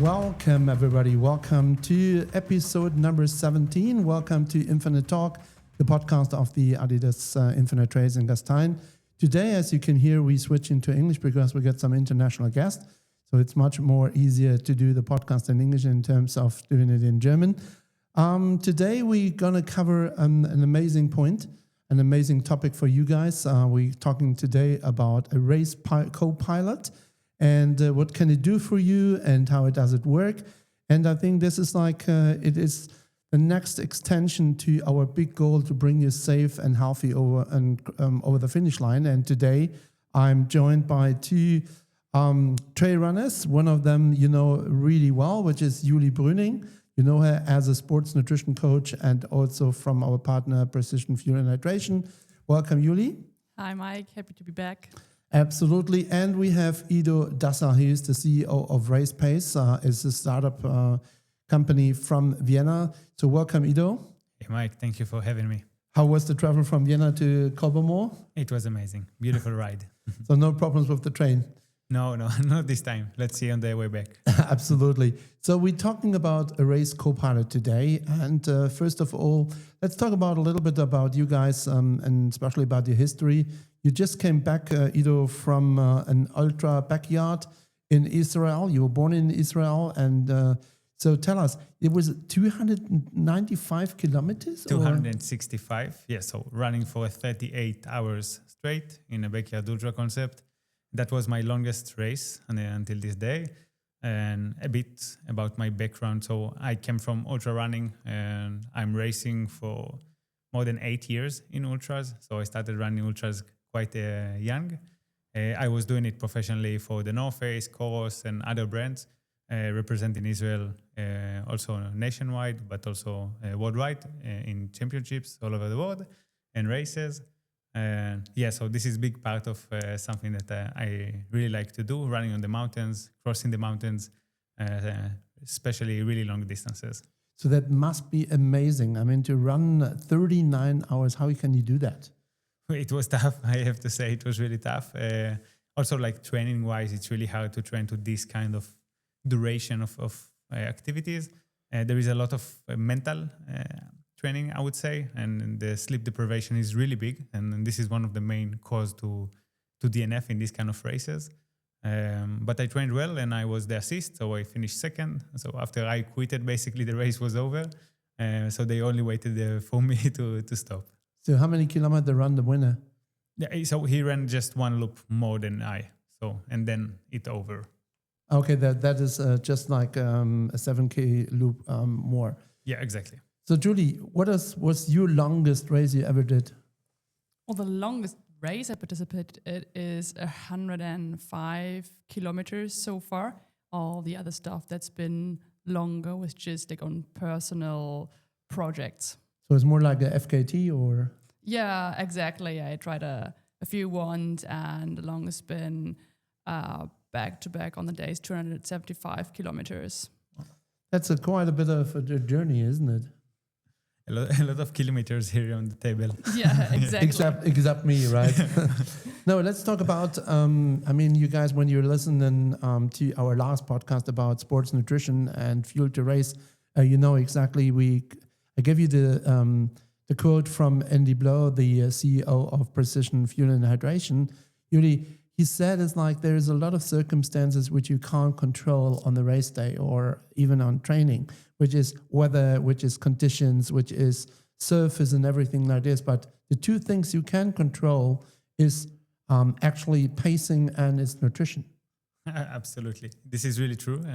Welcome, everybody. Welcome to episode number 17. Welcome to Infinite Talk, the podcast of the Adidas Infinite Trails in Gastein. Today, as you can hear, we switch into English because we got some international guests. So it's much more easier to do the podcast in English in terms of doing it in German. Today, we're going to cover an amazing point, an amazing topic for you guys. We're talking today about a race co-pilot and what can it do for you and how does it work. And I think this is it is the next extension to our big goal to bring you safe and healthy over the finish line. And today I'm joined by two trail runners. One of them you know really well, which is Julie Brüning. You know her as a sports nutrition coach and also from our partner Precision Fuel and Hydration. Welcome, Julie. Hi, Mike. Happy to be back. Absolutely. And we have Ido Dasser. He is the CEO of RacePace. It's a startup company from Vienna. So welcome, Ido. Hey, Mike. Thank you for having me. How was the travel from Vienna to Kolbermoor? It was amazing. Beautiful ride. So no problems with the train? No, not this time. Let's see on the way back. Absolutely. So we're talking about a race co-pilot today. And first of all, let's talk about a little bit about you guys and especially about your history. You just came back, Ido, from an ultra backyard in Israel. You were born in Israel. And so tell us, it was 295 kilometers? 265, yes. So running for 38 hours straight in a backyard ultra concept. That was my longest race until this day. And a bit about my background. So I came from ultra running and I'm racing for more than 8 years in ultras. So I started running ultras quite young. I was doing it professionally for the North Face, Coros, and other brands, representing Israel also nationwide, but also worldwide in championships all over the world and races. So this is a big part of something that I really like to do, running on the mountains, crossing the mountains, especially really long distances. So that must be amazing. I mean, to run 39 hours, how can you do that? It was tough, I have to say. It was really tough. Also, like training-wise, it's really hard to train to this kind of duration of activities. There is a lot of mental training, I would say, and the sleep deprivation is really big. And this is one of the main cause to DNF in these kind of races. But I trained well and I was the assist, so I finished second. So after I quitted, basically the race was over. So they only waited for me to stop. So how many kilometers run the winner? Yeah, so he ran just one loop more than I. So, and then it over. Okay, that is just like a 7K loop more. Yeah, exactly. So Julie, what was your longest race you ever did? Well, the longest race I participated in is 105 kilometers so far. All the other stuff that's been longer was just like on personal projects. So it's more like a FKT or? Yeah, exactly. I tried a few ones and the longest been back to back on the days, 275 kilometers. That's quite a bit of a journey, isn't it? A lot of kilometers here on the table. Yeah, exactly. except me, right? No, let's talk about, you guys, when you're listening to our last podcast about sports nutrition and fuel to race, you know exactly I gave you the quote from Andy Blow, the CEO of Precision Fuel and Hydration. He said it's like there is a lot of circumstances which you can't control on the race day or even on training, which is weather, which is conditions, which is surface and everything like this. But the two things you can control is actually pacing and its nutrition. Absolutely. This is really true.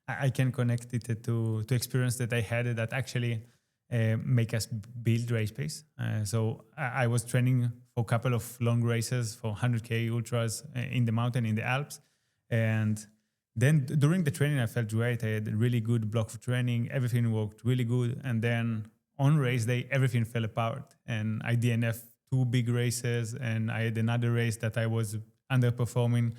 I can connect it to experience that I had that actually make us build RacePace. So I was training for a couple of long races for 100K ultras in the mountain, in the Alps. And then during the training, I felt great. I had a really good block of training. Everything worked really good. And then on race day, everything fell apart. And I DNF 2 big races. And I had another race that I was underperforming,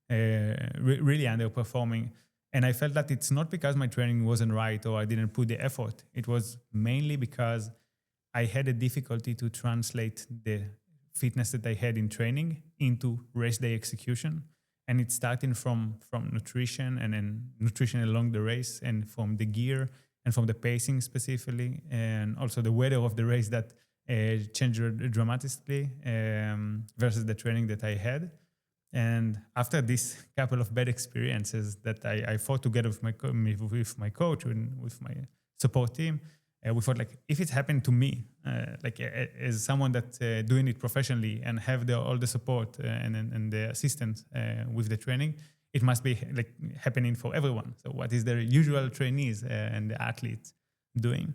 really underperforming. And I felt that it's not because my training wasn't right or I didn't put the effort. It was mainly because I had a difficulty to translate the fitness that I had in training into race day execution. And it's starting from nutrition and then nutrition along the race and from the gear and from the pacing specifically, and also the weather of the race that changed dramatically versus the training that I had. And after this couple of bad experiences that I fought together with my coach and with my support team, we thought like, if it happened to me, as someone that doing it professionally and have all the support and the assistance with the training, it must be like happening for everyone. So what is the usual trainees and the athletes doing?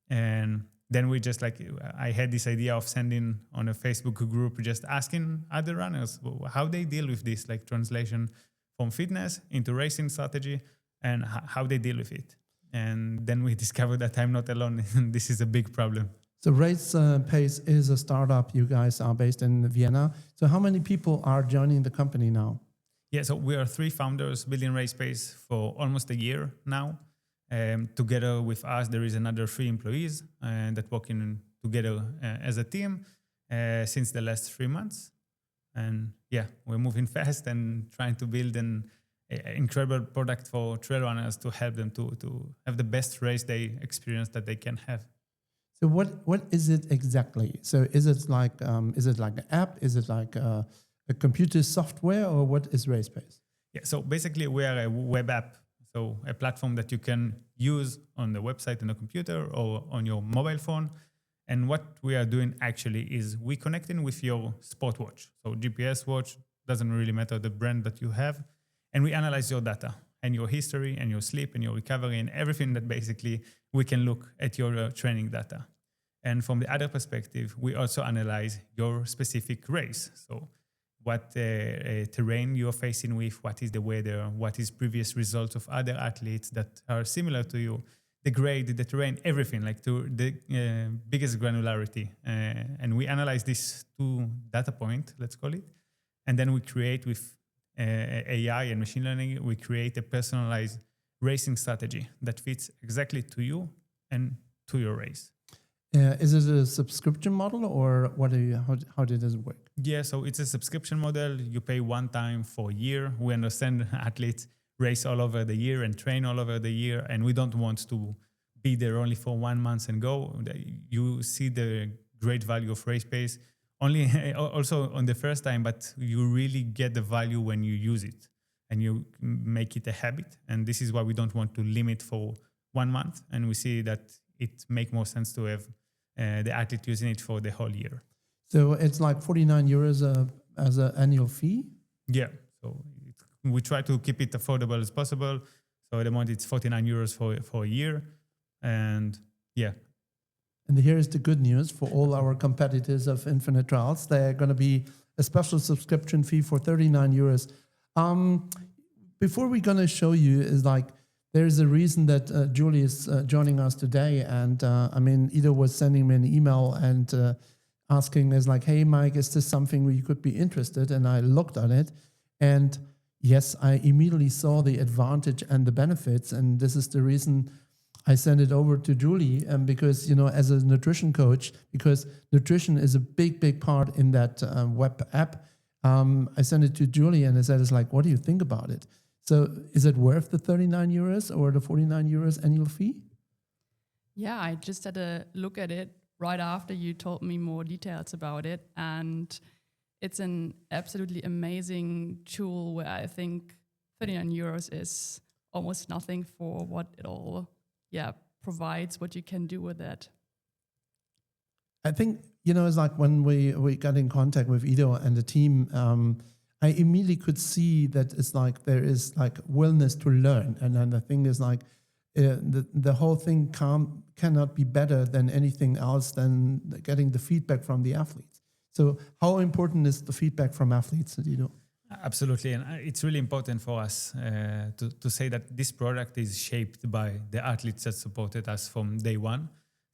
And then we just I had this idea of sending on a Facebook group, just asking other runners how they deal with this, like translation from fitness into racing strategy and how they deal with it. And then we discovered that I'm not alone. This is a big problem. So RacePace is a startup. You guys are based in Vienna. So how many people are joining the company now? Yeah, so we are 3 founders building RacePace for almost a year now. Together with us, there is another 3 employees that working together as a team since the last 3 months. And yeah, we're moving fast and trying to build an incredible product for trail runners to help them to have the best race day experience that they can have. So what is it exactly? So is it like an app? Is it like a computer software, or what is RacePace? Yeah, so basically we are a web app. So a platform that you can use on the website on the computer or on your mobile phone. And what we are doing actually is we connecting with your sport watch. So GPS watch, doesn't really matter the brand that you have. And we analyze your data and your history and your sleep and your recovery and everything that basically we can look at your training data. And from the other perspective, we also analyze your specific race. So what terrain you're facing with, what is the weather, what is previous results of other athletes that are similar to you, the grade, the terrain, everything, like to the biggest granularity. And we analyze these 2 data points, let's call it. And then we create with AI and machine learning, we create a personalized racing strategy that fits exactly to you and to your race. Is it a subscription model, or how did this work? Yeah, so it's a subscription model. You pay one time for a year. We understand athletes race all over the year and train all over the year, and we don't want to be there only for 1 month and go. You see the great value of RacePace only also on the first time, but you really get the value when you use it and you make it a habit. And this is why we don't want to limit for 1 month. And we see that it makes more sense to have the athlete using it for the whole year. So it's like 49 euros as an annual fee? Yeah. So we try to keep it affordable as possible. So at the moment it's 49 euros for a year. And yeah. And here is the good news for all our competitors of Infinite Trials. They're going to be a special subscription fee for 39 euros. Before we're going to show you is like, there's a reason that Julie is joining us today. And I mean, Ido was sending me an email and asking is like, hey, Mike, is this something where you could be interested? And I looked at it. And yes, I immediately saw the advantage and the benefits. And this is the reason I sent it over to Julie, because, you know, as a nutrition coach, because nutrition is a big, big part in that web app, I sent it to Julie and I said, it's like, what do you think about it? So is it worth the 39 euros or the 49 euros annual fee? Yeah, I just had a look at it right after you told me more details about it. And it's an absolutely amazing tool where I think 39 euros is almost nothing for what it all provides, what you can do with it. I think, you know, it's like when we got in contact with Ido and the team, I immediately could see that it's like there is like willingness to learn. And then the thing is like the whole thing cannot be better than anything else than getting the feedback from the athletes. So how important is the feedback from athletes, Ido? Absolutely. And it's really important for us to say that this product is shaped by the athletes that supported us from day one.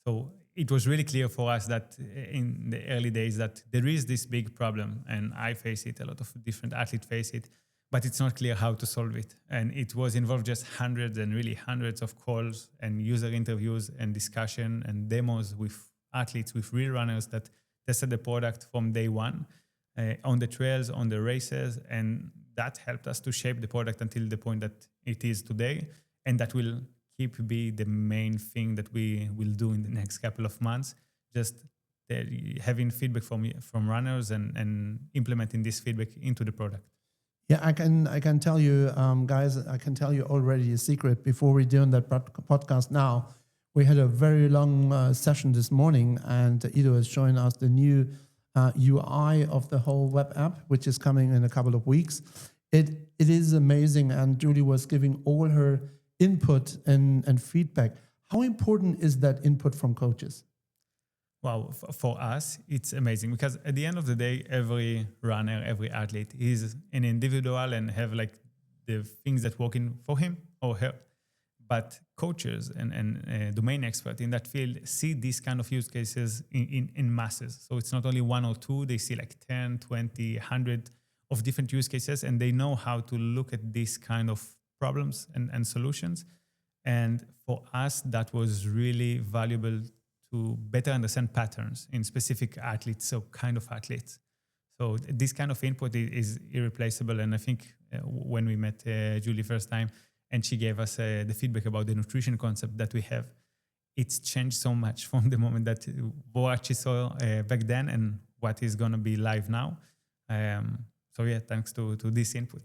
So it was really clear for us that in the early days that there is this big problem, and I face it, a lot of different athletes face it, but it's not clear how to solve it. And it was involved just hundreds of calls and user interviews and discussion and demos with athletes, with real runners that tested the product from day one. On the trails, on the races, and that helped us to shape the product until the point that it is today. And that will be the main thing that we will do in the next couple of months. Just having feedback from runners and implementing this feedback into the product. Yeah, I can tell you, guys, I can tell you already a secret. Before we're doing that podcast now, we had a very long session this morning, and Ido is showing us the new UI of the whole web app, which is coming in a couple of weeks. It is amazing, and Julie was giving all her input and feedback. How important is that input from coaches? Well, for us, it's amazing because at the end of the day, every runner, every athlete is an individual and have like the things that working for him or her. But coaches and domain experts in that field see these kind of use cases in masses. So it's not only one or two, they see like 10, 20, 100 of different use cases, and they know how to look at these kind of problems and solutions. And for us, that was really valuable to better understand patterns in specific athletes, so kind of athletes. So this kind of input is irreplaceable. And I think when we met Julie first time, and she gave us the feedback about the nutrition concept that we have, it's changed so much from the moment that what she saw back then and what is going to be live now. So yeah, thanks to this input.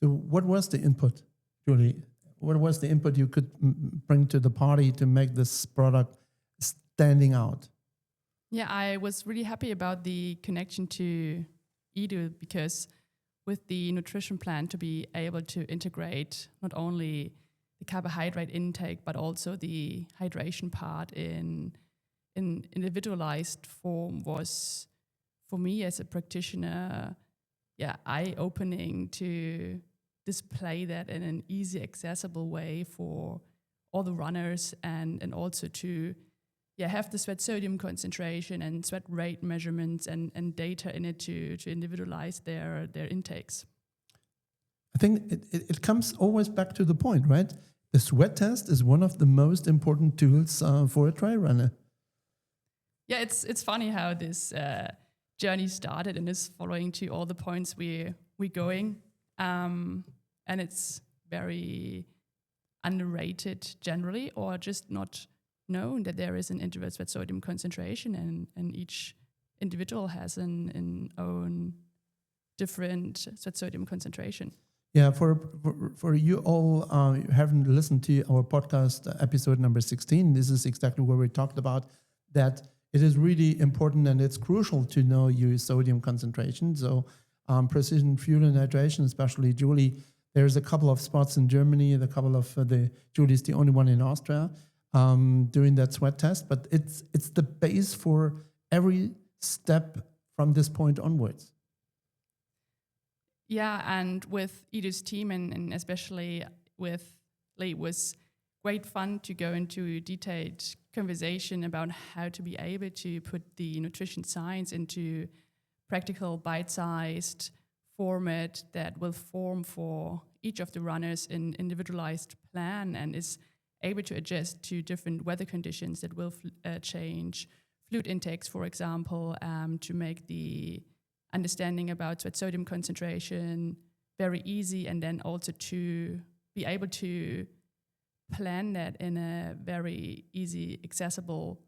So what was the input, Julie? What was the input you could bring to the party to make this product standing out? Yeah, I was really happy about the connection to Edu, because with the nutrition plan to be able to integrate not only the carbohydrate intake, but also the hydration part in individualized form was, for me as a practitioner, eye-opening to display that in an easy, accessible way for all the runners, and also to have the sweat sodium concentration and sweat rate measurements and data in it to individualize their intakes. I think it comes always back to the point, right? The sweat test is one of the most important tools for a trail runner. Yeah, it's funny how this journey started and is following to all the points we're going. And it's very underrated generally, or just not known that there is an individual sweat sodium concentration, and each individual has an own different sweat sodium concentration. Yeah, for you all who haven't listened to our podcast episode number 16, this is exactly where we talked about that it is really important and it's crucial to know your sodium concentration. So precision fuel and hydration, especially Julie, there's a couple of spots in Germany, Julie's the only one in Austria, doing that sweat test, but it's the base for every step from this point onwards. Yeah, and with Edu's team and especially with Lee, it was great fun to go into detailed conversation about how to be able to put the nutrition science into practical, bite-sized format that will form for each of the runners an individualized plan and is able to adjust to different weather conditions that will change fluid intakes, for example, to make the understanding about sweat sodium concentration very easy, and then also to be able to plan that in a very easy, accessible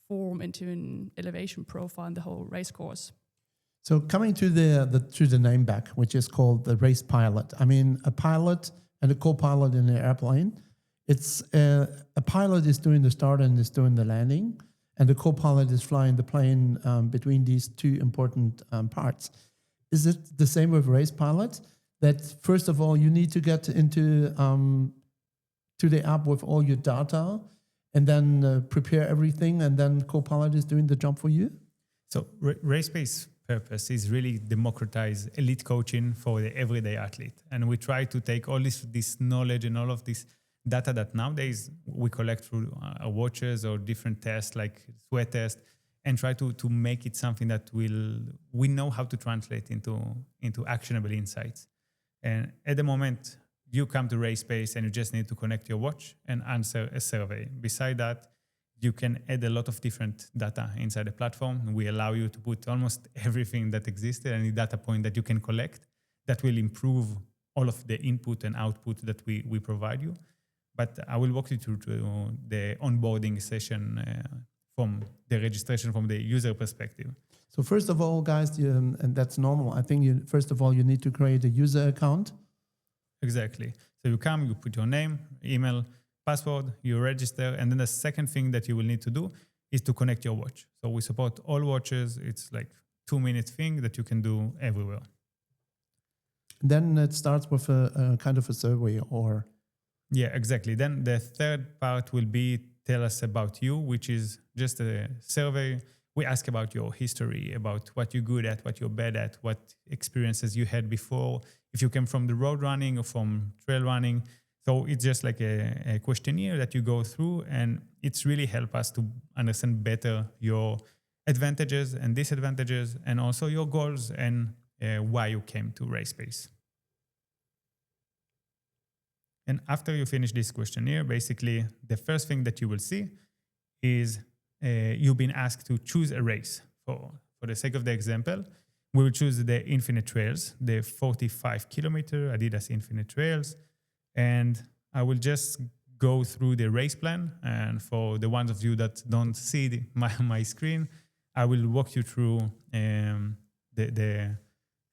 form into an elevation profile in the whole race course. So coming to the name back, which is called the race pilot. I mean, a pilot and a co-pilot in an airplane. It's a pilot is doing the start and is doing the landing, and the co-pilot is flying the plane between these two important parts. Is it the same with race pilot? That first of all, you need to get into to the app with all your data, and then prepare everything, and then co-pilot is doing the job for you? So RacePace purpose is really democratize elite coaching for the everyday athlete. And we try to take all this knowledge and all of this data that nowadays we collect through our watches or different tests like sweat test, and try to make it something that we know how to translate into actionable insights. And at the moment, you come to RacePace and you just need to connect your watch and answer a survey. Beside that, you can add a lot of different data inside the platform. We allow you to put almost everything that existed, any data point that you can collect. that will improve all of the input and output that we provide you. But I will walk you through the onboarding session from the registration from the user perspective. So first of all, guys, and that's normal. I think first of all, you need to create a user account. Exactly. So you come, you put your name, email, password, you register. And then the second thing that you will need to do is to connect your watch. So we support all watches. It's like 2-minute thing that you can do everywhere. Then it starts with a kind of a survey or... Yeah, exactly. Then the third part will be tell us about you, which is just a survey. We ask about your history, about what you're good at, what you're bad at, what experiences you had before, if you came from the road running or from trail running. So it's just like a questionnaire that you go through, and it's really help us to understand better your advantages and disadvantages, and also your goals and why you came to RacePace. And after you finish this questionnaire, basically the first thing that you will see is you've been asked to choose a race. For the sake of the example, we will choose the Infinite Trails, the 45 kilometer Adidas Infinite Trails. And I will just go through the race plan. And for the ones of you that don't see my screen, I will walk you through the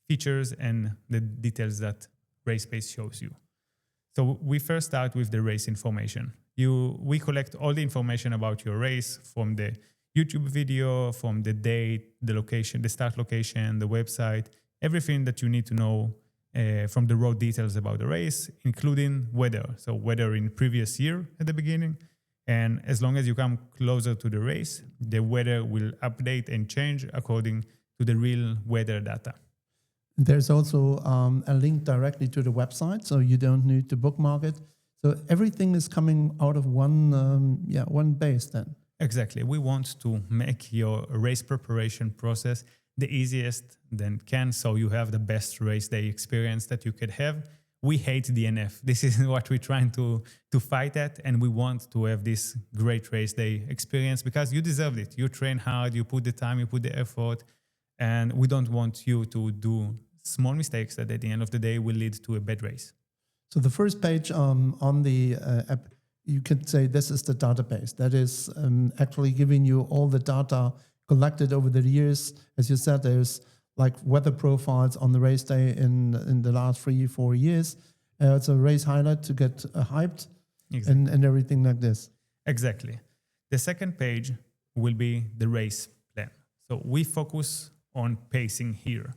features and the details that RacePace shows you. So we first start with the race information. We collect all the information about your race from the YouTube video, from the date, the location, the start location, the website, everything that you need to know from the road details about the race, including weather. So weather in previous year at the beginning. And as long as you come closer to the race, the weather will update and change according to the real weather data. There's also a link directly to the website, so you don't need to bookmark it. So everything is coming out of one base then. Exactly. We want to make your race preparation process the easiest that can, so you have the best race day experience that you could have. We hate DNF. This is what we're trying to fight at, and we want to have this great race day experience because you deserve it. You train hard, you put the time, you put the effort, and we don't want you to do small mistakes that at the end of the day will lead to a bad race. So the first page on the app, you could say this is the database. That is actually giving you all the data collected over the years. As you said, there's like weather profiles on the race day in the last 3-4 years. It's a race highlight to get hyped. Exactly. and everything like this. Exactly. The second page will be the race plan. So we focus on pacing here.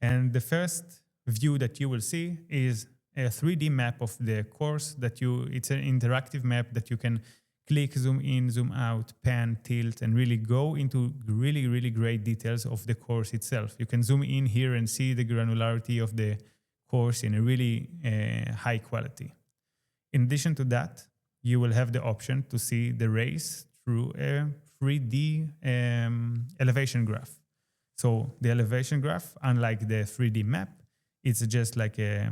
And the first view that you will see is a 3D map of the course it's an interactive map that you can click, zoom in, zoom out, pan, tilt, and really go into really, really great details of the course itself. You can zoom in here and see the granularity of the course in a really high quality. In addition to that, you will have the option to see the race through a 3D elevation graph. So the elevation graph, unlike the 3D map, it's just like a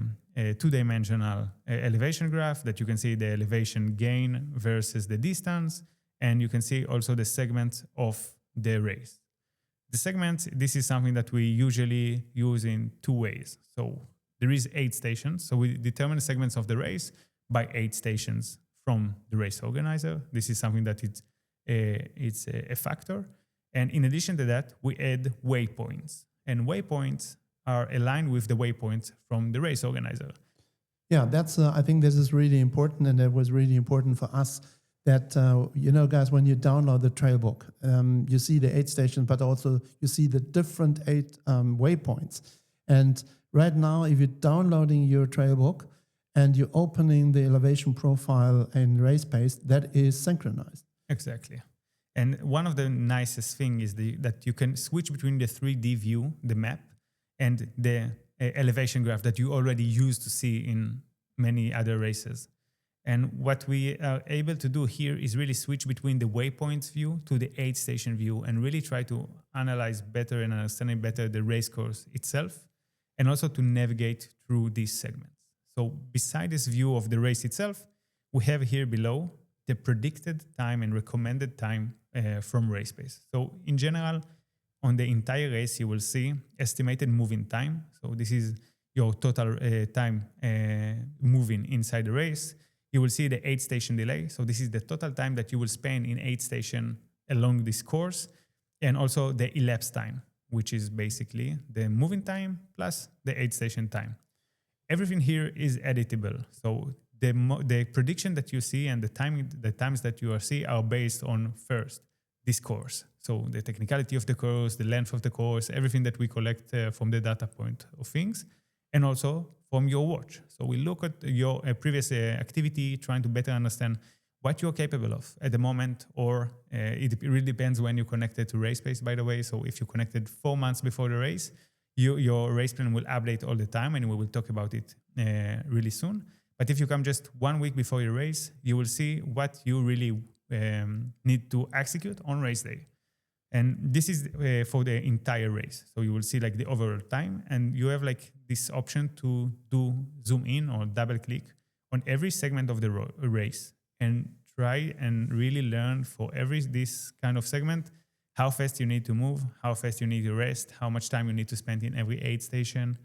two-dimensional elevation graph that you can see the elevation gain versus the distance, and you can see also the segments of the race. The segments, this is something that we usually use in 2 ways. So there is 8 stations. So we determine the segments of the race by 8 stations from the race organizer. This is something that it's a factor. And in addition to that, we add waypoints. And waypoints are aligned with the waypoints from the race organizer. Yeah, that's. I think this is really important, and it was really important for us that, guys, when you download the trailbook, you see the 8 stations, but also you see the different 8 waypoints. And right now, if you're downloading your trailbook and you're opening the elevation profile in RacePace, that is synchronized. Exactly. And one of the nicest things is that you can switch between the 3D view, the map, and the elevation graph that you already used to see in many other races. And what we are able to do here is really switch between the waypoints view to the 8-station view and really try to analyze better and understand better the race course itself, and also to navigate through these segments. So beside this view of the race itself, we have here below the predicted time and recommended time from RacePace. So in general, on the entire race, you will see estimated moving time. So this is your total time moving inside the race, you will see the 8 station delay. So this is the total time that you will spend in 8 station along this course, and also the elapsed time, which is basically the moving time plus the 8 station time. Everything here is editable. So the prediction that you see and the times that you see are based on first this course. So the technicality of the course, the length of the course, everything that we collect from the data point of things, and also from your watch. So we look at your previous activity, trying to better understand what you're capable of at the moment, or it really depends when you connected to RacePace, by the way. So if you connected 4 months before the race, your race plan will update all the time, and we will talk about it really soon. But if you come just 1 week before your race, you will see what you really need to execute on race day. And this is for the entire race. So you will see like the overall time, and you have like this option to do zoom in or double click on every segment of the race and try and really learn for this kind of segment how fast you need to move, how fast you need to rest, how much time you need to spend in every aid station.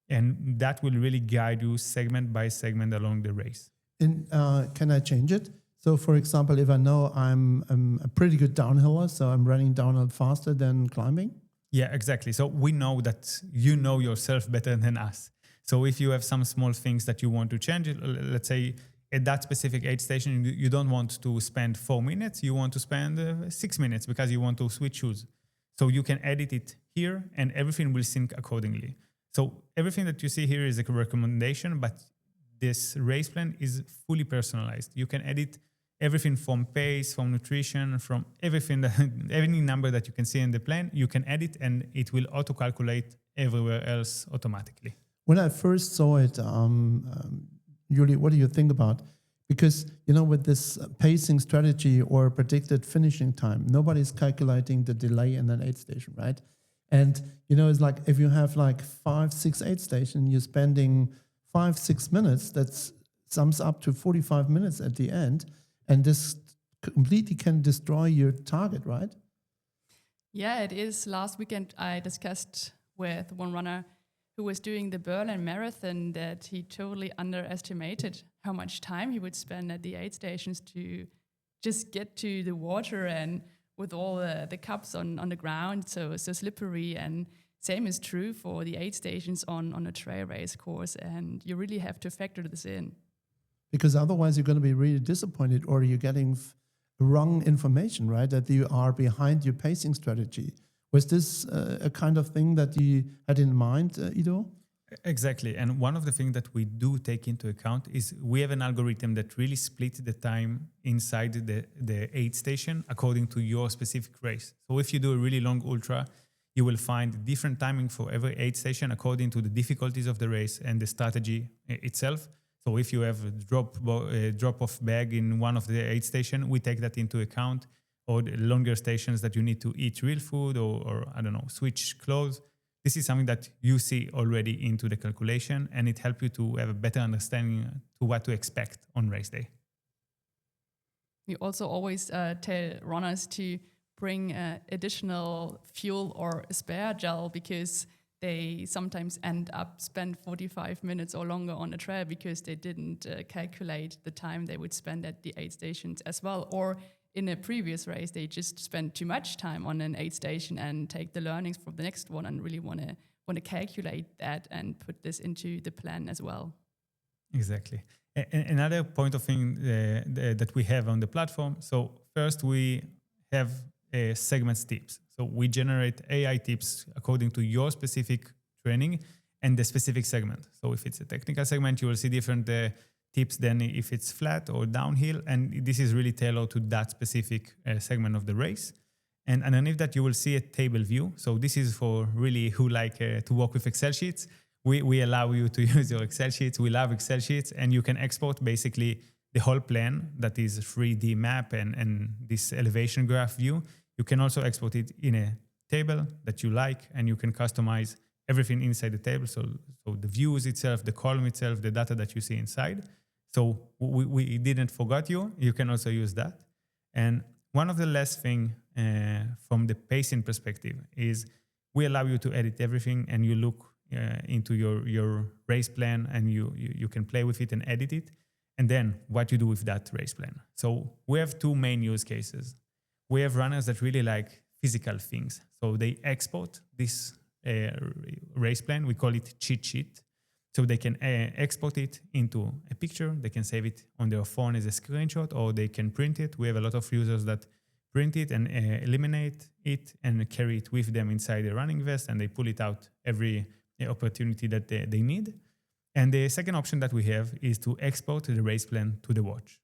And that will really guide you segment by segment along the race. And can I change it? So, for example, if I know I'm a pretty good downhiller, so I'm running downhill faster than climbing? Yeah, exactly. So we know that you know yourself better than us. So if you have some small things that you want to change, let's say at that specific aid station, you don't want to spend 4 minutes, you want to spend 6 minutes because you want to switch shoes. So you can edit it here and everything will sync accordingly. So everything that you see here is a recommendation, but this race plan is fully personalized. You can edit everything from pace, from nutrition, from everything, any number that you can see in the plan, you can edit and it will auto-calculate everywhere else automatically. When I first saw it, Yuli, what do you think about? Because, you know, with this pacing strategy or predicted finishing time, nobody's calculating the delay in an aid station, right? And, you know, it's like if you have like 5, 6 aid stations, you're spending 5-6 minutes, that sums up to 45 minutes at the end. And this completely can destroy your target, right? Yeah, it is. Last weekend, I discussed with one runner who was doing the Berlin Marathon that he totally underestimated how much time he would spend at the aid stations to just get to the water, and with all the cups on the ground, so slippery. And same is true for the aid stations on a trail race course, and you really have to factor this in. Because otherwise you're going to be really disappointed, or you're getting wrong information, right? That you are behind your pacing strategy. Was this a kind of thing that you had in mind, Ido? Exactly. And one of the things that we do take into account is we have an algorithm that really splits the time inside the aid station according to your specific race. So if you do a really long ultra, you will find different timing for every aid station according to the difficulties of the race and the strategy itself. So if you have a drop-off bag in one of the aid stations, we take that into account, or the longer stations that you need to eat real food or I don't know, switch clothes. This is something that you see already into the calculation, and it helps you to have a better understanding to what to expect on race day. We also always tell runners to bring additional fuel or spare gel, because they sometimes end up spend 45 minutes or longer on the trail because they didn't calculate the time they would spend at the aid stations as well. Or in a previous race, they just spent too much time on an aid station and take the learnings from the next one and really want to calculate that and put this into the plan as well. Exactly. Another point of thing that we have on the platform. So first we have segments tips. So we generate AI tips according to your specific training and the specific segment. So if it's a technical segment, you will see different tips than if it's flat or downhill. And this is really tailored to that specific segment of the race. And underneath that, you will see a table view. So this is for really who like to work with Excel sheets. We allow you to use your Excel sheets. We love Excel sheets, and you can export basically the whole plan that is a 3D map and this elevation graph view. You can also export it in a table that you like, and you can customize everything inside the table. So the views itself, the column itself, the data that you see inside. So we didn't forget you. You can also use that. And one of the last thing from the pacing perspective is we allow you to edit everything, and you look into your race plan, and you can play with it and edit it. And then what you do with that race plan. So we have two main use cases. We have runners that really like physical things. So they export this race plan. We call it cheat sheet. So they can export it into a picture. They can save it on their phone as a screenshot, or they can print it. We have a lot of users that print it and eliminate it and carry it with them inside the running vest, and they pull it out every opportunity that they need. And the second option that we have is to export the race plan to the watch,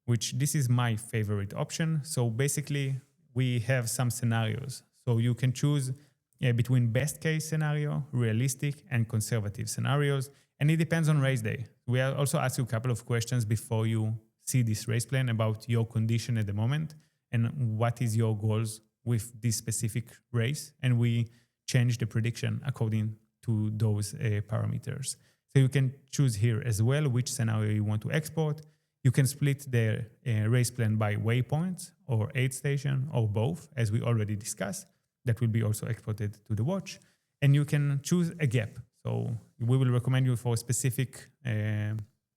which this is my favorite option. So basically, we have some scenarios. So you can choose between best case scenario, realistic, and conservative scenarios. And it depends on race day. We also ask you a couple of questions before you see this race plan about your condition at the moment and what is your goals with this specific race. And we change the prediction according to those parameters. So you can choose here as well which scenario you want to export. You can split the race plan by waypoints or aid station or both, as we already discussed. That will be also exported to the watch. And you can choose a gap. So we will recommend you for a specific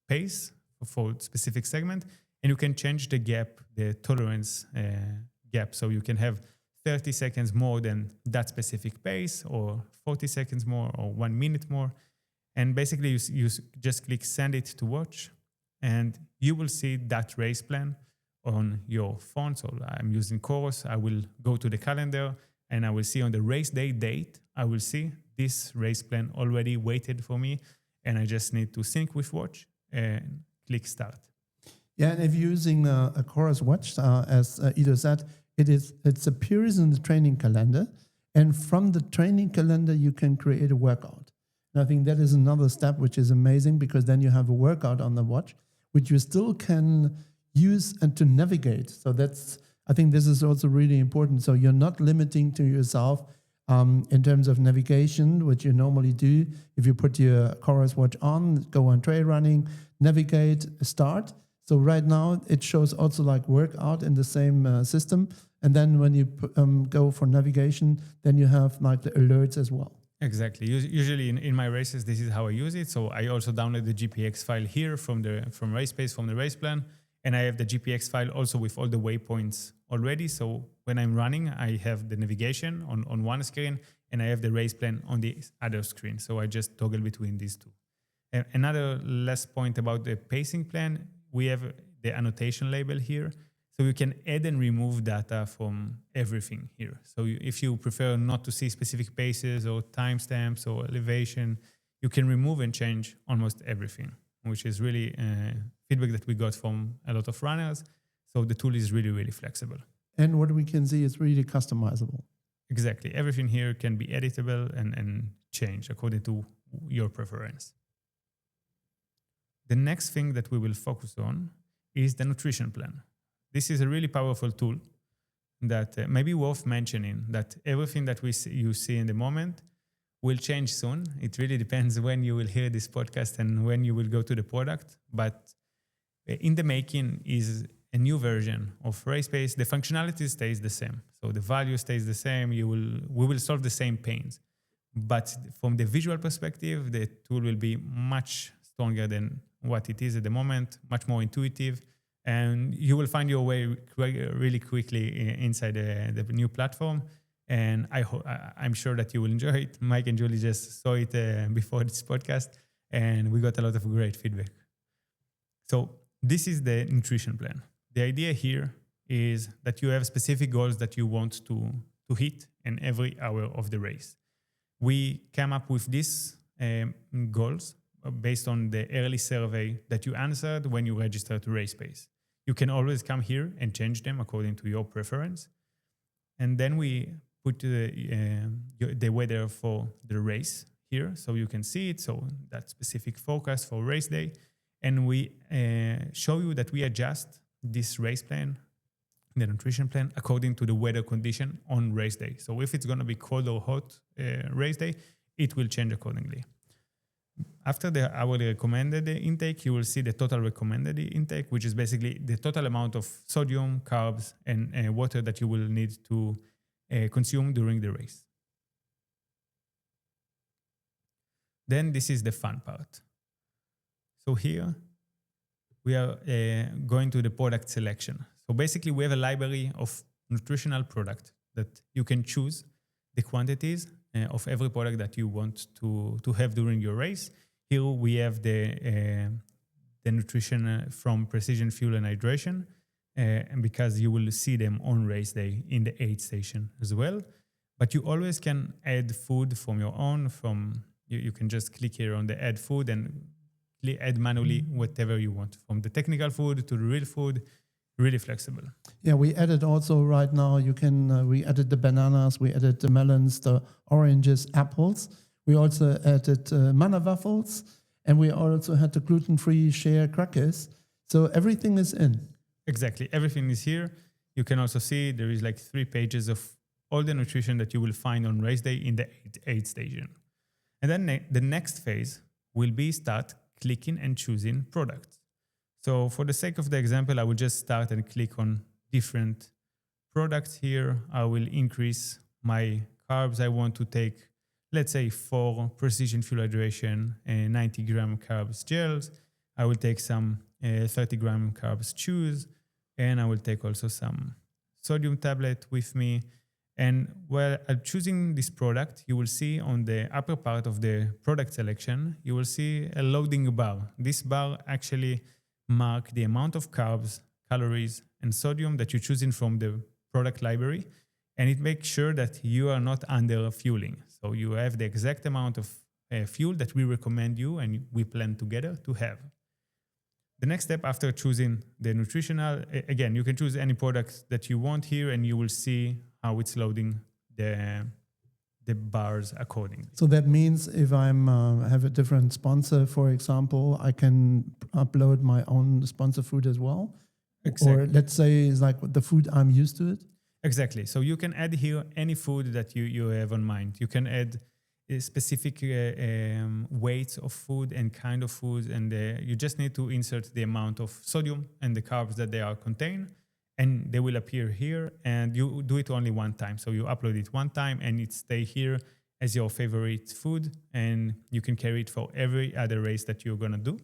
pace, for a specific segment. And you can change the gap, the tolerance gap. So you can have 30 seconds more than that specific pace, or 40 seconds more, or 1 minute more. And basically, you just click send it to watch, and you will see that race plan on your phone. So I'm using Chorus. I will go to the calendar, and I will see on the race day date, I will see this race plan already waited for me, and I just need to sync with watch and click start. Yeah, and if you're using a Chorus watch, as Ido said, it appears in the training calendar, and from the training calendar, you can create a workout. And I think that is another step which is amazing, because then you have a workout on the watch, which you still can use and to navigate. So I think this is also really important. So you're not limiting to yourself in terms of navigation, which you normally do. If you put your Chorus watch on, go on trail running, navigate, start. So right now it shows also like workout in the same system. And then when you go for navigation, then you have like the alerts as well. Exactly. Usually in my races, this is how I use it. So I also download the GPX file here from RacePace, from the race plan. And I have the GPX file also with all the waypoints already. So when I'm running, I have the navigation on one screen, and I have the race plan on the other screen. So I just toggle between these two. Another last point about the pacing plan, we have the annotation label here. So you can add and remove data from everything here. So if you prefer not to see specific paces or timestamps or elevation, you can remove and change almost everything, which is really feedback that we got from a lot of runners. So the tool is really, really flexible. And what we can see is really customizable. Exactly. Everything here can be editable and changed according to your preference. The next thing that we will focus on is the nutrition plan. This is a really powerful tool that may be worth mentioning, that everything that you see in the moment will change soon. It really depends when you will hear this podcast and when you will go to the product. But in the making is a new version of RacePace. The functionality stays the same. So the value stays the same. We will solve the same pains. But from the visual perspective, the tool will be much stronger than what it is at the moment, much more intuitive. And you will find your way really quickly inside the new platform. And I'm sure that you will enjoy it. Mike and Julie just saw it before this podcast, and we got a lot of great feedback. So this is the nutrition plan. The idea here is that you have specific goals that you want to hit in every hour of the race. We came up with these goals based on the early survey that you answered when you registered to RacePace. You can always come here and change them according to your preference. And then we put the weather for the race here, so you can see it. So that specific forecast for race day. And we show you that we adjust this race plan, the nutrition plan, according to the weather condition on race day. So if it's going to be cold or hot race day, it will change accordingly. After the hourly recommended intake, you will see the total recommended intake, which is basically the total amount of sodium, carbs, and water that you will need to consume during the race. Then this is the fun part. So here we are going to the product selection. So basically we have a library of nutritional product that you can choose the quantities of every product that you want to have during your race. Here we have the nutrition from Precision Fuel and Hydration, and because you will see them on race day in the aid station as well. But you always can add food from your own. You can just click here on the add food and add manually whatever you want, from the technical food to the real food. Really flexible. Yeah, we added also right now, we added the bananas, we added the melons, the oranges, apples. We also added manna waffles, and we also had the gluten-free share crackers. So everything is in. Exactly. Everything is here. You can also see there is like 3 pages of all the nutrition that you will find on race day in the aid station. And then the next phase will be start clicking and choosing products. So for the sake of the example, I will just start and click on different products here. I will increase my carbs. I want to take, let's say, 4 Precision Fuel Hydration and 90 gram carbs gels. I will take some 30 gram carbs chews, and I will take also some sodium tablet with me. And while I'm choosing this product, you will see on the upper part of the product selection, you will see a loading bar. This bar actually mark the amount of carbs, calories, and sodium that you're choosing from the product library, and it makes sure that you are not under fueling. So you have the exact amount of fuel that we recommend you and we plan together to have. The next step after choosing the nutritional, again, you can choose any product that you want here, and you will see how it's loading the bars accordingly. So that means if I'm have a different sponsor, for example, I can upload my own sponsor food as well. Exactly. Or let's say it's like the food I'm used to it. Exactly. So you can add here any food that you have on mind. You can add specific weights of food and kind of food, and you just need to insert the amount of sodium and the carbs that they are contain, and they will appear here, and you do it only one time. So you upload it one time and it stay here as your favorite food, and you can carry it for every other race that you're going to do.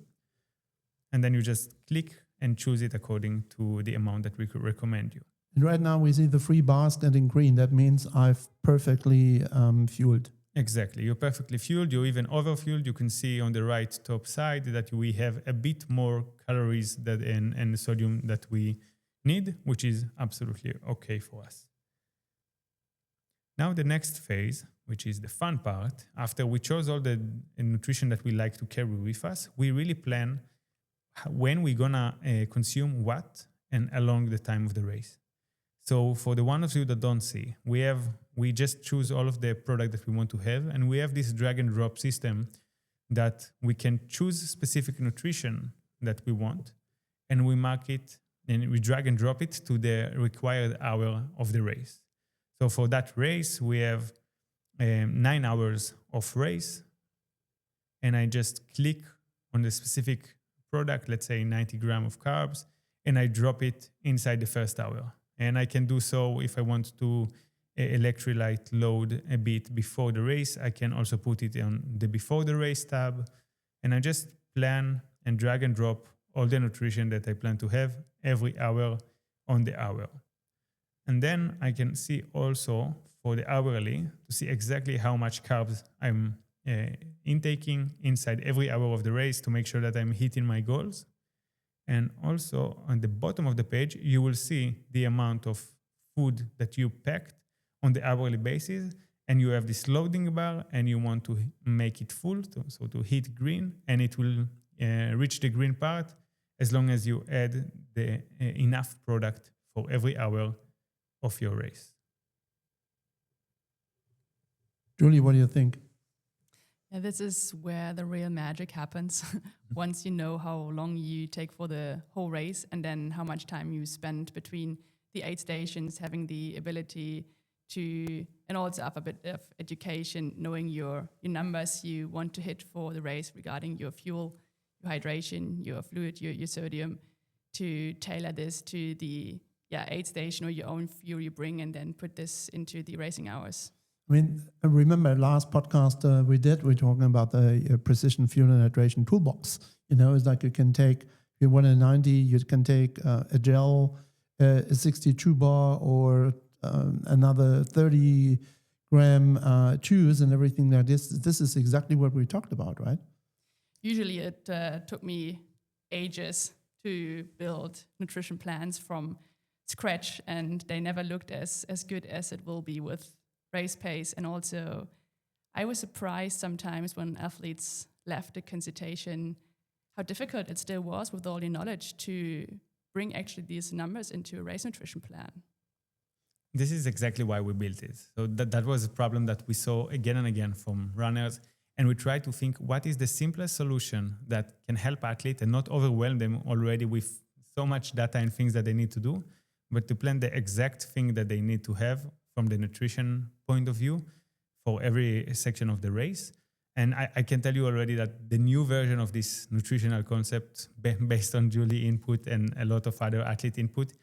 And then you just click and choose it according to the amount that we could recommend you. And right now we see the 3 bars that in green. That means I've perfectly fueled. Exactly. You're perfectly fueled. You're even overfueled. You can see on the right top side that we have a bit more calories and sodium that we need, which is absolutely okay for us. Now the next phase, which is the fun part, after we chose all the nutrition that we like to carry with us, we really plan when we're gonna consume what and along the time of the race. So for the one of you that don't see, we just choose all of the product that we want to have, and we have this drag and drop system that we can choose specific nutrition that we want, and we mark it and we drag and drop it to the required hour of the race. So for that race, we have 9 hours of race, and I just click on the specific product, let's say 90 grams of carbs, and I drop it inside the first hour. And I can do so if I want to electrolyte load a bit before the race. I can also put it on the before the race tab, and I just plan and drag and drop all the nutrition that I plan to have every hour on the hour. And then I can see also for the hourly to see exactly how much carbs I'm intaking inside every hour of the race to make sure that I'm hitting my goals. And also on the bottom of the page, you will see the amount of food that you packed on the hourly basis. And you have this loading bar and you want to make it full, so to hit green, and it will reach the green part as long as you add the enough product for every hour of your race. Julie, what do you think? Yeah, this is where the real magic happens. Once you know how long you take for the whole race, and then how much time you spend between the aid stations, having the ability to, and also up a bit of education, knowing your numbers you want to hit for the race regarding your fuel, your hydration, your fluid, your sodium, to tailor this to the aid station or your own fuel you bring, and then put this into the racing hours. I mean, I remember last podcast we're talking about the precision fuel and hydration toolbox. It's like you can take, if you want a 90, you can take a gel, a 62 bar, or another 30 gram chews and everything like this. This is exactly what we talked about, right? Usually it took me ages to build nutrition plans from scratch, and they never looked as good as it will be with RacePace. And also, I was surprised sometimes when athletes left the consultation how difficult it still was with all the knowledge to bring actually these numbers into a race nutrition plan. This is exactly why we built it. So that was a problem that we saw again and again from runners. And we tried to think what is the simplest solution that can help athletes and not overwhelm them already with so much data and things that they need to do, but to plan the exact thing that they need to have from the nutrition point of view for every section of the race. And I can tell you already that the new version of this nutritional concept based on Julie input and a lot of other athlete input,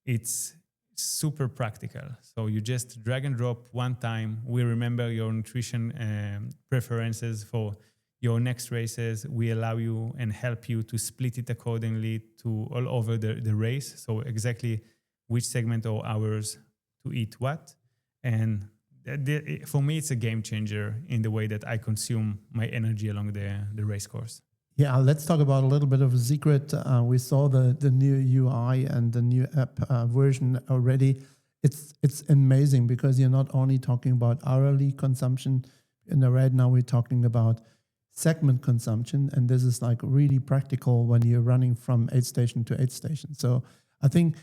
it's super practical. So you just drag and drop one time. We remember your nutrition preferences for your next races. We allow you and help you to split it accordingly to all over the race. So exactly which segment or hours to eat what. And for me, it's a game changer in the way that I consume my energy along the race course. Yeah, let's talk about a little bit of a secret. We saw the new UI and the new app version already. It's amazing because you're not only talking about hourly consumption. Right now we're talking about segment consumption, and this is like really practical when you're running from aid station to aid station. So I think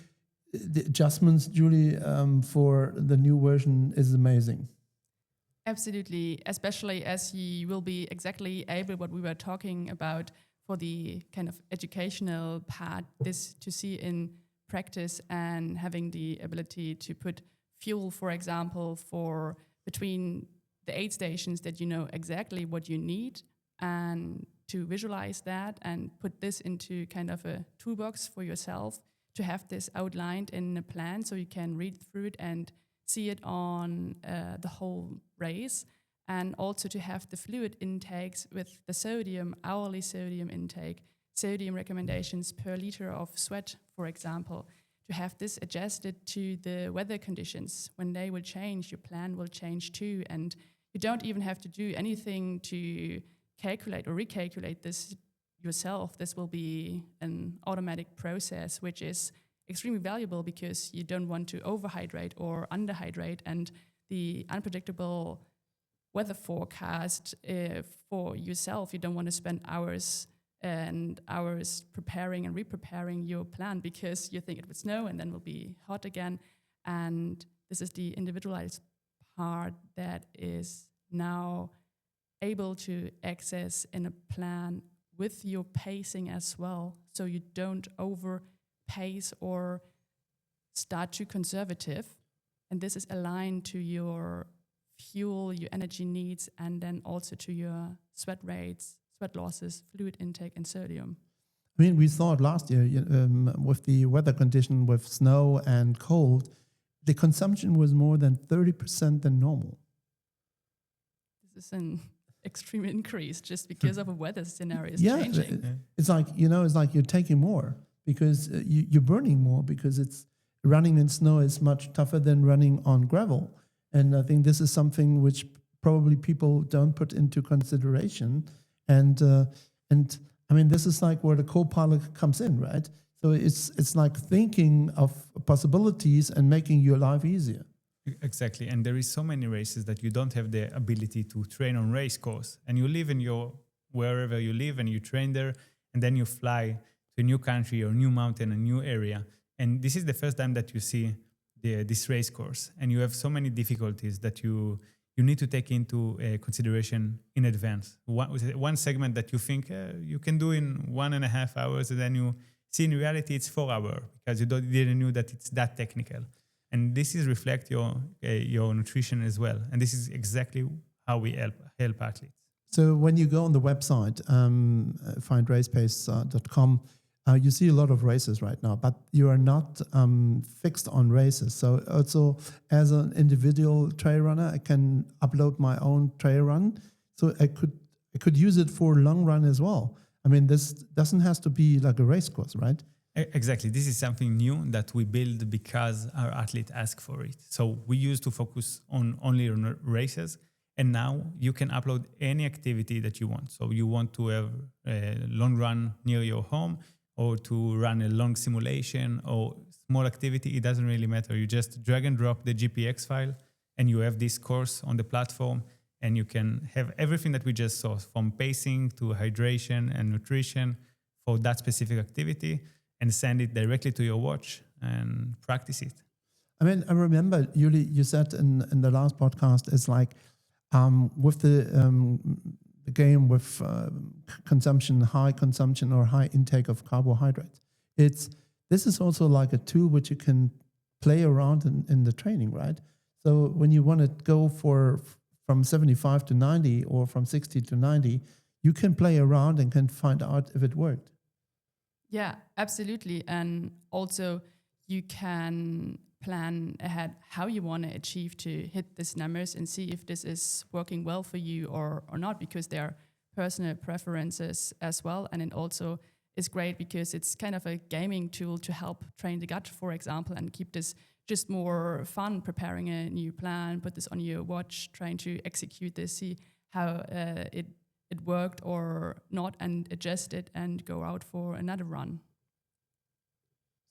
the adjustments, Julie, for the new version is amazing. Absolutely, especially as you will be exactly able what we were talking about for the kind of educational part, this to see in practice and having the ability to put fuel, for example, for between the aid stations that you know exactly what you need, and to visualize that and put this into kind of a toolbox for yourself, to have this outlined in a plan so you can read through it and see it on the whole race, and also to have the fluid intakes with the sodium, hourly sodium intake, sodium recommendations per liter of sweat, for example, to have this adjusted to the weather conditions. When they will change, your plan will change too, and you don't even have to do anything to calculate or recalculate this yourself. This will be an automatic process, which is extremely valuable because you don't want to overhydrate or underhydrate, and the unpredictable weather forecast for yourself, you don't want to spend hours and hours preparing and re-preparing your plan because you think it will snow and then will be hot again. And this is the individualized part that is now able to access in a plan with your pacing as well, so you don't over pace or start too conservative, and this is aligned to your fuel, your energy needs, and then also to your sweat rates, sweat losses, fluid intake, and sodium. I mean, we saw it last year with the weather condition with snow and cold, the consumption was more than 30% than normal. This is an extreme increase just because of a weather scenario is changing. It's like, it's like you're taking more because you're burning more, because it's running in snow is much tougher than running on gravel. And I think this is something which probably people don't put into consideration. And I mean, this is like where the co-pilot comes in, right? So it's like thinking of possibilities and making your life easier. Exactly. And there is so many races that you don't have the ability to train on race course, and you live in wherever you live and you train there, and then you fly to a new country or new mountain, a new area. And this is the first time that you see this race course, and you have so many difficulties that you need to take into consideration in advance. One segment that you think you can do in 1.5 hours, and then you see in reality it's 4 hours because you didn't know that it's that technical. And this is reflect your nutrition as well. And this is exactly how we help athletes. So when you go on the website, findracepace.com, you see a lot of races right now, but you are not fixed on races. So also as an individual trail runner, I can upload my own trail run. So I could use it for long run as well. I mean, this doesn't have to be like a race course, right? Exactly. This is something new that we build because our athletes ask for it. So we used to focus only on races, and now you can upload any activity that you want. So you want to have a long run near your home, or to run a long simulation or small activity, it doesn't really matter. You just drag and drop the GPX file and you have this course on the platform, and you can have everything that we just saw, from pacing to hydration and nutrition for that specific activity, and send it directly to your watch and practice it. I mean, I remember, Yuli, you said in the last podcast, it's like with the game with high consumption or high intake of carbohydrates. This is also like a tool which you can play around in the training, right? So when you want to go from 75 to 90 or from 60 to 90, you can play around and can find out if it worked. Yeah, absolutely. And also you can plan ahead how you want to achieve to hit these numbers and see if this is working well for you or not, because there are personal preferences as well. And it also is great because it's kind of a gaming tool to help train the gut, for example, and keep this just more fun, preparing a new plan, put this on your watch, trying to execute this, see how it worked or not, and adjust it and go out for another run.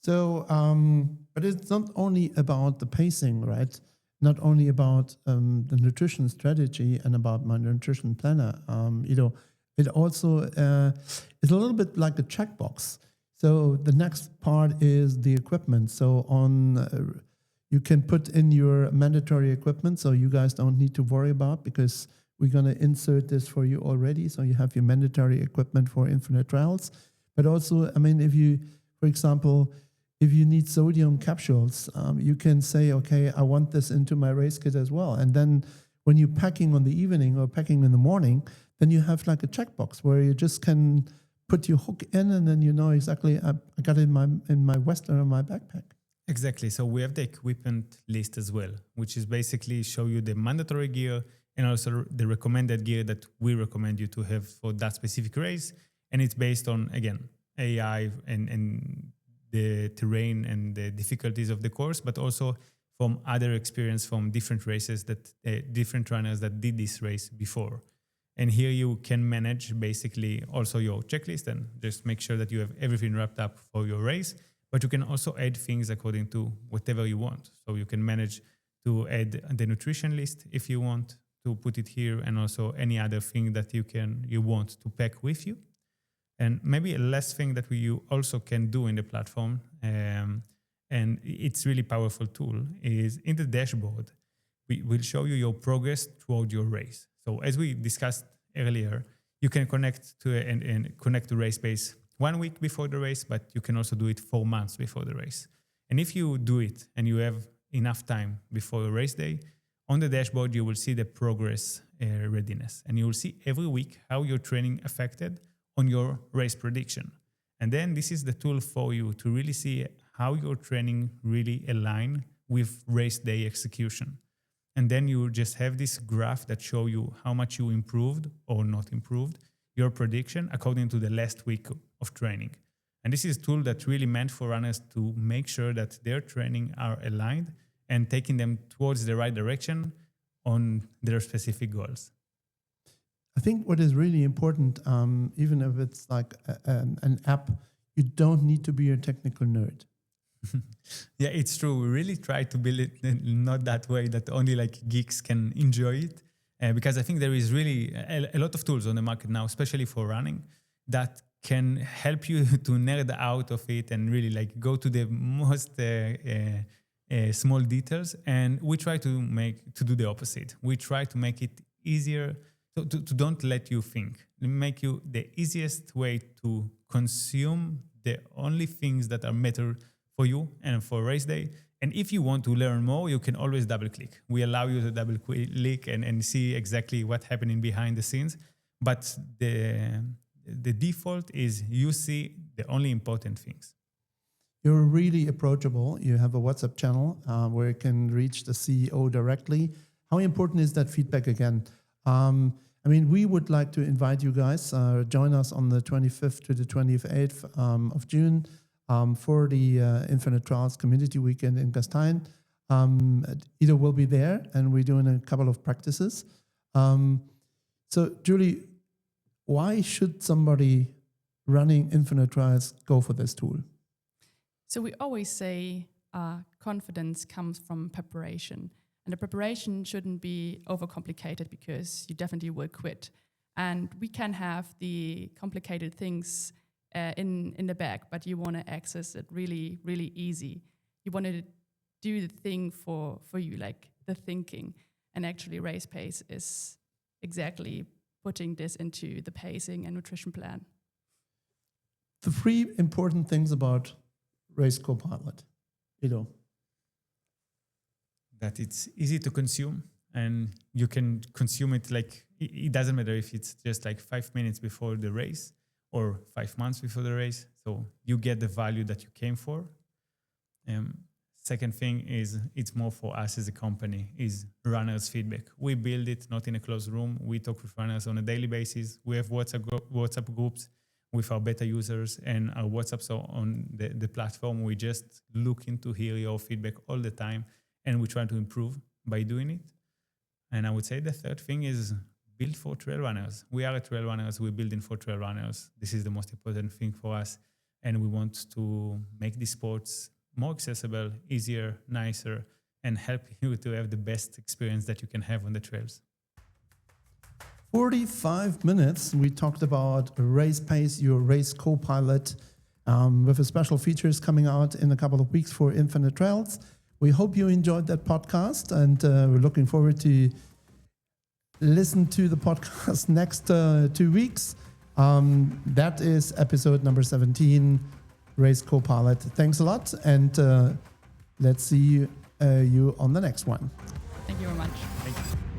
So, but it's not only about the pacing, right? Not only about the nutrition strategy and about my nutrition planner. It also is a little bit like a checkbox. So the next part is the equipment. So you can put in your mandatory equipment, so you guys don't need to worry about, because we're going to insert this for you already. So you have your mandatory equipment for Infinite Trials. But also, I mean, if you, for example, if you need sodium capsules, you can say, okay, I want this into my race kit as well. And then when you're packing on the evening or packing in the morning, then you have like a checkbox where you just can put your hook in, and then you know exactly, I got it in my vest or in my backpack. Exactly. So we have the equipment list as well, which is basically show you the mandatory gear and also the recommended gear that we recommend you to have for that specific race. And it's based on, again, AI and the terrain and the difficulties of the course, but also from other experience from different races that different runners that did this race before. And here you can manage basically also your checklist and just make sure that you have everything wrapped up for your race. But you can also add things according to whatever you want. So you can manage to add the nutrition list if you want to put it here, and also any other thing that you want to pack with you. And maybe a last thing that you also can do in the platform, and it's really powerful tool, is in the dashboard, we will show you your progress toward your race. So as we discussed earlier, you can connect to RacePace 1 week before the race, but you can also do it 4 months before the race. And if you do it and you have enough time before the race day, on the dashboard, you will see the progress readiness. And you will see every week how your training affected on your race prediction. And then this is the tool for you to really see how your training really align with race day execution. And then you just have this graph that show you how much you improved or not improved your prediction according to the last week of training. And this is a tool that's really meant for runners to make sure that their training are aligned and taking them towards the right direction on their specific goals. I think what is really important, even if it's like an app, you don't need to be a technical nerd. Yeah, it's true. We really try to build it not that way that only like geeks can enjoy it. Because I think there is really a lot of tools on the market now, especially for running, that can help you to nerd out of it and really like go to the most small details. And we try to do the opposite. We try to make it easier to don't let you think. Make you the easiest way to consume the only things that are matter for you and for race day. And if you want to learn more, you can always double click. We allow you to double click and see exactly what's happening behind the scenes. But the default is you see the only important things. You're really approachable. You have a WhatsApp channel where you can reach the CEO directly. How important is that feedback again? We would like to invite you guys, join us on the 25th to the 28th of June for the Infinite Trials Community Weekend in Gastein. Ida will be there, and we're doing a couple of practices. So, Julie, why should somebody running Infinite Trials go for this tool? So we always say confidence comes from preparation. And the preparation shouldn't be overcomplicated because you definitely will quit. And we can have the complicated things in the back, but you want to access it really, really easy. You want to do the thing for you, like the thinking. And actually RacePace is exactly putting this into the pacing and nutrition plan. The 3 important things about Race Copilot, That it's easy to consume, and you can consume it like, it doesn't matter if it's just like 5 minutes before the race or 5 months before the race. So you get the value that you came for. Second thing is it's more for us as a company, is runners' feedback. We build it not in a closed room. We talk with runners on a daily basis. We have WhatsApp groups with our beta users and our WhatsApp. So on the platform, we just look into hear your feedback all the time, and we try to improve by doing it. And I would say the third thing is build for trail runners. We are trail runners. We're building for trail runners. This is the most important thing for us. And we want to make these sports more accessible, easier, nicer, and help you to have the best experience that you can have on the trails. 45 minutes, we talked about RacePace, your race co-pilot, with a special features coming out in a couple of weeks for Infinite Trails. We hope you enjoyed that podcast, and we're looking forward to listen to the podcast next 2 weeks. That is episode number 17, Race Co-Pilot. Thanks a lot, and let's see you on the next one. Thank you very much. Thank you.